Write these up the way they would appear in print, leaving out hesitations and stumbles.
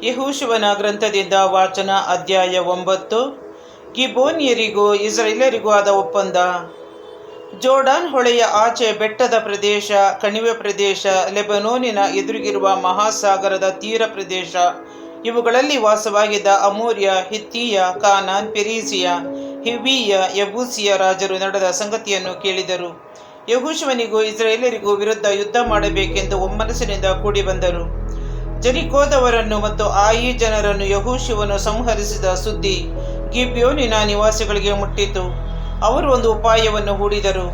ಯೆಹೋಶುವನ ಗ್ರಂಥದಿಂದ ವಾಚನ ಅಧ್ಯಾಯ 9. ಗಿಬ್ಯೋನ್ಯರಿಗೂ ಇಸ್ರಾಯೇಲರಿಗೂ ಆದ ಒಪ್ಪಂದ. ಜೋರ್ಡಾನ್ ಹೊಳೆಯ ಆಚೆ ಬೆಟ್ಟದ ಪ್ರದೇಶ, ಕಣಿವೆ ಪ್ರದೇಶ, ಲೆಬನೋನಿನ ಎದುರಿಗಿರುವ ಮಹಾಸಾಗರದ ತೀರ ಪ್ರದೇಶ, ಇವುಗಳಲ್ಲಿ ವಾಸವಾಗಿದ್ದ ಅಮೋರಿಯ, ಹಿತ್ತಿಯ, ಕಾನಾನ್, ಪೆರಿಸಿಯ, ಹಿವ್ವಿಯ, ಯಬೂಸಿಯ ರಾಜರು ನಡೆದ ಸಂಗತಿಯನ್ನು ಕೇಳಿದರು. ಯೆಹೋಶುವನಿಗೂ ಇಸ್ರಾಯೇಲರಿಗೂ ವಿರುದ್ಧ ಯುದ್ಧ ಮಾಡಬೇಕೆಂದು ಒಮ್ಮನಸ್ಸಿನಿಂದ ಕೂಡಿ ಬಂದರು. ಜೆರಿಕೋದವರನ್ನು ಮತ್ತು ಆಯಿ ಜನರನ್ನು ಯೆಹೋಶುವನು ಸಂಹರಿಸಿದ ಸುದ್ದಿ ಗಿಬ್ಯೋನಿನ ನಿವಾಸಿಗಳಿಗೆ ಮುಟ್ಟಿತು. ಅವರು ಒಂದು ಉಪಾಯವನ್ನು ಹೂಡಿದರು.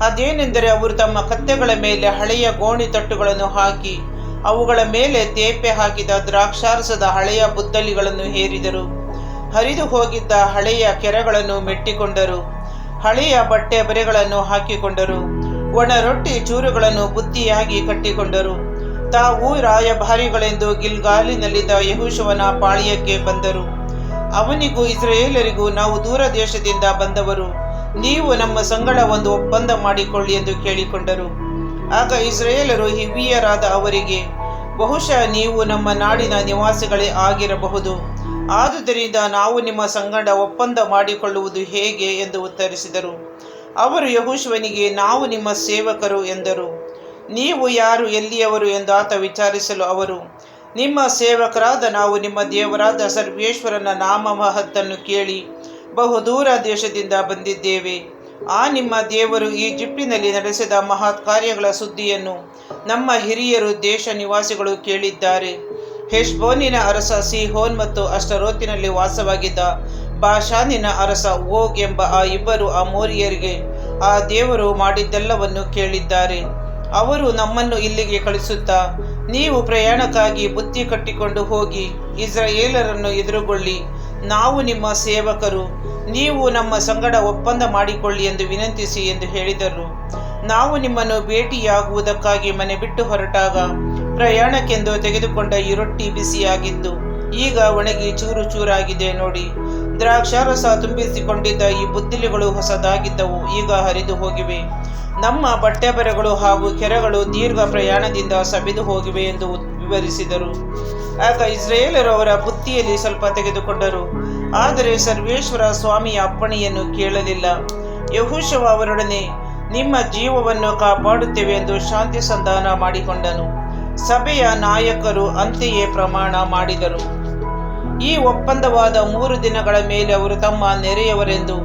ಅದೇನೆಂದರೆ, ಅವರು ತಮ್ಮ ಕತ್ತೆಗಳ ಮೇಲೆ ಹಳೆಯ ಗೋಣಿ ತಟ್ಟುಗಳನ್ನು ಹಾಕಿ ಅವುಗಳ ಮೇಲೆ ತೇಪೆ ಹಾಕಿದ ದ್ರಾಕ್ಷಾರಸದ ಹಳೆಯ ಬುದ್ದಲಿಗಳನ್ನು ಹೇರಿದರು. ಹರಿದು ಹೋಗಿದ್ದ ಹಳೆಯ ಕೆರೆಗಳನ್ನು ಮೆಟ್ಟಿಕೊಂಡರು. ಹಳೆಯ ಬಟ್ಟೆ ಬರೆಗಳನ್ನು ಹಾಕಿಕೊಂಡರು. ಒಣ ರೊಟ್ಟಿ ಚೂರುಗಳನ್ನು ಬುತ್ತಿಯಾಗಿ ಕಟ್ಟಿಕೊಂಡರು. ತಾವು ರಾಯಭಾರಿಗಳೆಂದು ಗಿಲ್ಗಾಲಿನಲ್ಲಿದ್ದ ಯೆಹೋಶುವನ ಪಾಳ್ಯಕ್ಕೆ ಬಂದರು. ಅವನಿಗೂ ಇಸ್ರಾಯೇಲರಿಗೂ, ನಾವು ದೂರ ದೇಶದಿಂದ ಬಂದವರು, ನೀವು ನಮ್ಮ ಸಂಗಡ ಒಂದು ಒಪ್ಪಂದ ಮಾಡಿಕೊಳ್ಳಿ ಎಂದು ಕೇಳಿಕೊಂಡರು. ಆಗ ಇಸ್ರಾಯೇಲರು ಹಿವ್ವಿಯರಾದ ಅವರಿಗೆ, ಬಹುಶಃ ನೀವು ನಮ್ಮ ನಾಡಿನ ನಿವಾಸಿಗಳೇ ಆಗಿರಬಹುದು, ಆದುದರಿಂದ ನಾವು ನಿಮ್ಮ ಸಂಗಡ ಒಪ್ಪಂದ ಮಾಡಿಕೊಳ್ಳುವುದು ಹೇಗೆ ಎಂದು ಉತ್ತರಿಸಿದರು. ಅವರು ಯೆಹೋಶುವನಿಗೆ, ನಾವು ನಿಮ್ಮ ಸೇವಕರು ಎಂದರು. ನೀವು ಯಾರು, ಎಲ್ಲಿಯವರು ಎಂದು ಆತ ವಿಚಾರಿಸಲು ಅವರು, ನಿಮ್ಮ ಸೇವಕರಾದ ನಾವು ನಿಮ್ಮ ದೇವರಾದ ಸರ್ವೇಶ್ವರನ ನಾಮ ಮಹತ್ತನ್ನು ಕೇಳಿ ಬಹುದೂರ ದೇಶದಿಂದ ಬಂದಿದ್ದೇವೆ. ಆ ನಿಮ್ಮ ದೇವರು ಈಜಿಪ್ಟಿನಲ್ಲಿ ನಡೆಸಿದ ಮಹತ್ ಕಾರ್ಯಗಳ ಸುದ್ದಿಯನ್ನು ನಮ್ಮ ಹಿರಿಯರು ದೇಶ ನಿವಾಸಿಗಳು ಕೇಳಿದ್ದಾರೆ. ಹೆಷ್ಬೋನಿನ ಅರಸ ಸೀಹೋನ್ ಮತ್ತು ಅಷ್ಟರೋತಿನಲ್ಲಿ ವಾಸವಾಗಿದ್ದ ಬಾಷಾನಿನ ಅರಸ ಓಗ್ ಎಂಬ ಆ ಇಬ್ಬರು ಅಮೋರಿಯರಿಗೆ ಆ ದೇವರು ಮಾಡಿದ್ದೆಲ್ಲವನ್ನು ಕೇಳಿದ್ದಾರೆ. ಅವರು ನಮ್ಮನ್ನು ಇಲ್ಲಿಗೆ ಕಳಿಸುತ್ತಾ, ನೀವು ಪ್ರಯಾಣಕ್ಕಾಗಿ ಬುತ್ತಿ ಕಟ್ಟಿಕೊಂಡು ಹೋಗಿ ಇಸ್ರಾಯೇಲರನ್ನು ಎದುರುಗೊಳ್ಳಿ, ನಾವು ನಿಮ್ಮ ಸೇವಕರು, ನೀವು ನಮ್ಮ ಸಂಗಡ ಒಪ್ಪಂದ ಮಾಡಿಕೊಳ್ಳಿ ಎಂದು ವಿನಂತಿಸಿ ಎಂದು ಹೇಳಿದರು. ನಾವು ನಿಮ್ಮನ್ನು ಭೇಟಿಯಾಗುವುದಕ್ಕಾಗಿ ಮನೆ ಬಿಟ್ಟು ಹೊರಟಾಗ ಪ್ರಯಾಣಕ್ಕೆಂದು ತೆಗೆದುಕೊಂಡ ಈ ರೊಟ್ಟಿ ಬಿಸಿಯಾಗಿದ್ದು ಈಗ ಒಣಗಿ ಚೂರು ಚೂರಾಗಿದೆ ನೋಡಿ. ದ್ರಾಕ್ಷಾರಸ ತುಂಬಿಸಿಕೊಂಡಿದ್ದ ಈ ಬುದ್ದಲಿಗಳು ಹೊಸದಾಗಿದ್ದವು, ಈಗ ಹರಿದು ಹೋಗಿವೆ. ನಮ್ಮ ಬಟ್ಟೆ ಬರೆಗಳು ಹಾಗೂ ಕೆರೆಗಳು ದೀರ್ಘ ಪ್ರಯಾಣದಿಂದ ಸಬಿದು ಹೋಗಿವೆ ಎಂದು ವಿವರಿಸಿದರು. ಆಗ ಇಸ್ರಾಯೇಲರು ಅವರ ಬುತ್ತಿಯಲ್ಲಿ ಸ್ವಲ್ಪ ತೆಗೆದುಕೊಂಡರು, ಆದರೆ ಸರ್ವೇಶ್ವರ ಸ್ವಾಮಿಯ ಅಪ್ಪಣೆಯನ್ನು ಕೇಳಲಿಲ್ಲ. ಯೆಹೋಶುವ ಅವರೊಡನೆ, ನಿಮ್ಮ ಜೀವವನ್ನು ಕಾಪಾಡುತ್ತೇವೆ ಎಂದು ಶಾಂತಿ ಸಂಧಾನ ಮಾಡಿಕೊಂಡನು. ಸಭೆಯ ನಾಯಕರು ಅಂತೆಯೇ ಪ್ರಮಾಣ ಮಾಡಿದರು. ಈ ಒಪ್ಪಂದವಾದ 3 ದಿನಗಳ ಮೇಲೆ ಅವರು ತಮ್ಮ ನೆರೆಯವರೆಂದು,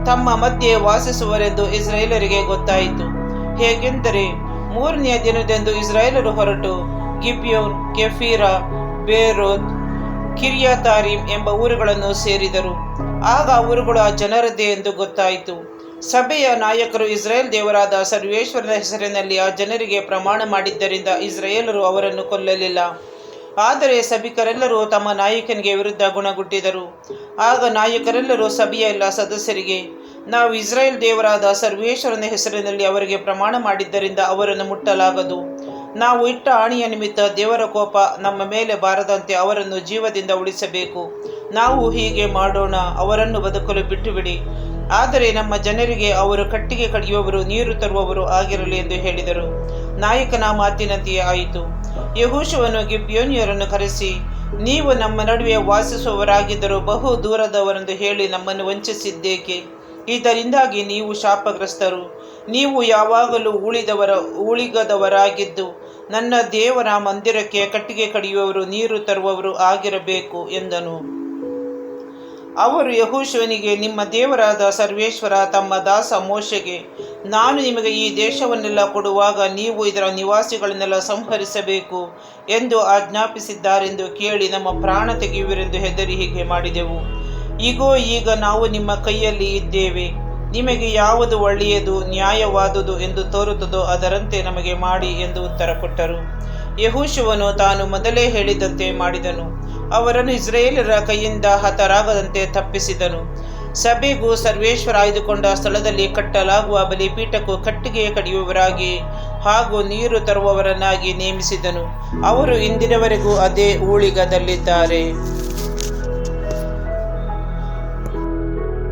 ತಮ್ಮ ಮಧ್ಯೆ ವಾಸಿಸುವರೆಂದು ಇಸ್ರಾಯೇಲರಿಗೆ ಗೊತ್ತಾಯಿತು. ಹೇಗೆಂದರೆ, 3ನೆಯ ದಿನದಂದು ಇಸ್ರಾಯೇಲರು ಹೊರಟು ಗಿಬ್ಯೋನ್, ಕೆಫೀರ, ಬೇರೋತ್, ಕಿರ್ಯಾತಾರಿಮ್ ಎಂಬ ಊರುಗಳನ್ನು ಸೇರಿದರು. ಆಗ ಊರುಗಳು ಆ ಜನರದ್ದೇ ಎಂದು ಗೊತ್ತಾಯಿತು. ಸಭೆಯ ನಾಯಕರು ಇಸ್ರಾಯೇಲ್ ದೇವರಾದ ಸರ್ವೇಶ್ವರನ ಹೆಸರಿನಲ್ಲಿ ಆ ಜನರಿಗೆ ಪ್ರಮಾಣ ಮಾಡಿದ್ದರಿಂದ ಇಸ್ರಾಯೇಲರು ಅವರನ್ನು ಕೊಲ್ಲಲಿಲ್ಲ. ಆದರೆ ಸಭಿಕರೆಲ್ಲರೂ ತಮ್ಮ ನಾಯಕನಿಗೆ ವಿರುದ್ಧ ಗುಣಗುಟ್ಟಿದರು. ಆಗ ನಾಯಕರೆಲ್ಲರೂ ಸಭೆಯ ಎಲ್ಲ ಸದಸ್ಯರಿಗೆ, ನಾವು ಇಸ್ರಾಯೇಲ್ ದೇವರಾದ ಸರ್ವೇಶ್ವರನ ಹೆಸರಿನಲ್ಲಿ ಅವರಿಗೆ ಪ್ರಮಾಣ ಮಾಡಿದ್ದರಿಂದ ಅವರನ್ನು ಮುಟ್ಟಲಾಗದು. ನಾವು ಇಟ್ಟ ಆಣೆಯ ನಿಮಿತ್ತ ದೇವರ ಕೋಪ ನಮ್ಮ ಮೇಲೆ ಬಾರದಂತೆ ಅವರನ್ನು ಜೀವದಿಂದ ಉಳಿಸಬೇಕು. ನಾವು ಹೀಗೆ ಮಾಡೋಣ, ಅವರನ್ನು ಬದುಕಲು ಬಿಟ್ಟುಬಿಡಿ. ಆದರೆ ನಮ್ಮ ಜನರಿಗೆ ಅವರು ಕಟ್ಟಿಗೆ ಕಡಿಯುವವರು, ನೀರು ತರುವವರು ಆಗಿರಲಿ ಎಂದು ಹೇಳಿದರು. ನಾಯಕನ ಮಾತಿನಂತೆಯೇ ಆಯಿತು. ಯೆಹೋಶುವನು ಗಿಬ್ಯೋನ್ಯರನ್ನು ಕರೆಸಿ, ನೀವು ನಮ್ಮ ನಡುವೆ ವಾಸಿಸುವವರಾಗಿದ್ದರೂ ಬಹು ದೂರದವರೆಂದು ಹೇಳಿ ನಮ್ಮನ್ನು ವಂಚಿಸಿದ್ದೇಕೆ? ಇದರಿಂದಾಗಿ ನೀವು ಶಾಪಗ್ರಸ್ತರು. ನೀವು ಯಾವಾಗಲೂ ಉಳಿಗದವರಾಗಿದ್ದು ನನ್ನ ದೇವರ ಮಂದಿರಕ್ಕೆ ಕಟ್ಟಿಗೆ ಕಡಿಯುವವರು, ನೀರು ತರುವವರು ಆಗಿರಬೇಕು ಎಂದನು. ಅವರು ಯೆಹೋಶುವನಿಗೆ, ನಿಮ್ಮ ದೇವರಾದ ಸರ್ವೇಶ್ವರ ತಮ್ಮ ದಾಸ ಮೋಶೆಗೆ, ನಾನು ನಿಮಗೆ ಈ ದೇಶವನ್ನೆಲ್ಲ ಕೊಡುವಾಗ ನೀವು ಇದರ ನಿವಾಸಿಗಳನ್ನೆಲ್ಲ ಸಂಹರಿಸಬೇಕು ಎಂದು ಆಜ್ಞಾಪಿಸಿದ್ದಾರೆಂದು ಕೇಳಿ ನಮ್ಮ ಪ್ರಾಣ ತೆಗೆಯುವಿರೆಂದು ಹೆದರಿ ಹೀಗೆ ಮಾಡಿದೆವು. ಇಗೋ, ಈಗ ನಾವು ನಿಮ್ಮ ಕೈಯಲ್ಲಿ ಇದ್ದೇವೆ. ನಿಮಗೆ ಯಾವುದು ಒಳ್ಳೆಯದು, ನ್ಯಾಯವಾದುದು ಎಂದು ತೋರುತ್ತದೋ ಅದರಂತೆ ನಮಗೆ ಮಾಡಿ ಎಂದು ಉತ್ತರ ಕೊಟ್ಟರು. ಯೆಹೋಶುವನು ತಾನು ಮೊದಲೇ ಹೇಳಿದಂತೆ ಮಾಡಿದನು. ಅವರನ್ನು ಇಸ್ರಾಯೇಲರ ಕೈಯಿಂದ ಹತರಾಗದಂತೆ ತಪ್ಪಿಸಿದನು. ಸಭೆಗೂ ಸರ್ವೇಶ್ವರ ಆಯ್ದುಕೊಂಡ ಸ್ಥಳದಲ್ಲಿ ಕಟ್ಟಲಾಗುವ ಬಲಿಪೀಠಕ್ಕೂ ಕಟ್ಟಿಗೆ ಕಡಿಯುವವರಾಗಿ ಹಾಗೂ ನೀರು ತರುವವರನ್ನಾಗಿ ನೇಮಿಸಿದನು. ಅವರು ಇಂದಿನವರೆಗೂ ಅದೇ ಊಳಿಗದಲ್ಲಿದ್ದಾರೆ.